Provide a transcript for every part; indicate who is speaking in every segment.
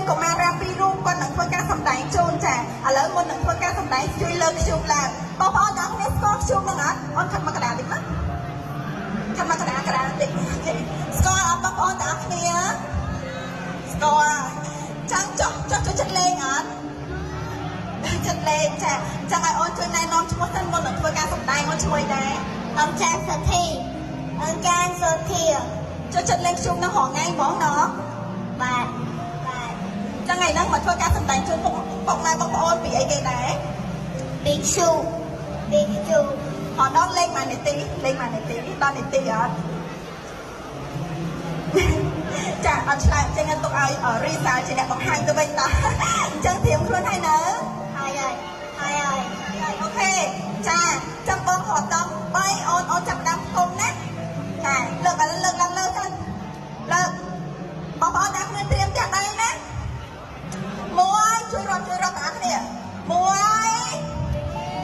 Speaker 1: កុមារាពីររូបគាត់នឹងធ្វើការសម្ដែងជូនចាឥឡូវមុននឹងធ្វើការសម្ដែងជួយលើកខ្ជុំឡើងបងប្អូនទាំងគ្នាស្គាល់ខ្ជុំនឹងអត់អូនខិតមកកណ្ដាលតិចណាខិតមកកណ្ដាលតិចស្គាល់អត់បងប្អូនទាំងគ្នាស្គាល់ចាំចុះចិត្តលេងអត់ចិត្តលេងចាចាំឲ្យអូនជួយណែនាំឈ្មោះសិនមុននឹងធ្វើការសម្ដែងអូនឈ្មោះអីដែរអង្ចានសុធីចូលចិត្តលេងខ្ជុំនឹងរងថ្ងៃហ្មងណោះបាទចឹងថ្ងៃហ្នឹងមកធ្វើការសម្ដែងជូនពុកម៉ែបងប្អូនពីអីគេដែរពីខ្ជុំអត់ដល់លេងមួយនាទី10នាទីអត់ចាអត់ឆ្លើយចឹងទុកឲ្យរីសាជាអ្នកបង្ហាញទៅវិញតោះអញ្ចឹងត្រៀមខ្លួនហើយនៅហើយអូខេចាចាំបងរត់ដល់3អូនចាប់ដើមគុំណាចាលើកឡើងទៅលើកបងប្អូនអ្នកគ្នាត្រៀមចាក់ដៃណាមួយជួយរត់ទាំងអស់គ្នា1 2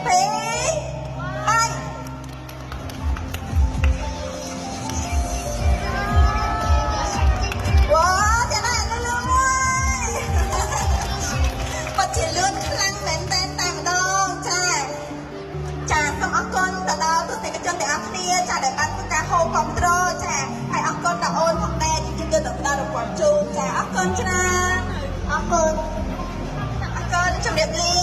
Speaker 1: 3វ៉ាចាណាលឿនមួយបាត់ជាលឿនខ្លាំងមែនតែម្ដងចាសូមអរគុណទៅដល់ទស្សនិកជនទាំងអស់គ្នាចាដែលបានធ្វើការហៅគ្រប់គ្រងចាហើយអរគុណដល់អូនផងដែរជាជនទៅផ្ដល់រង្វាន់ជូនចាអរគុណច្រើនអរគុណជំរាបលា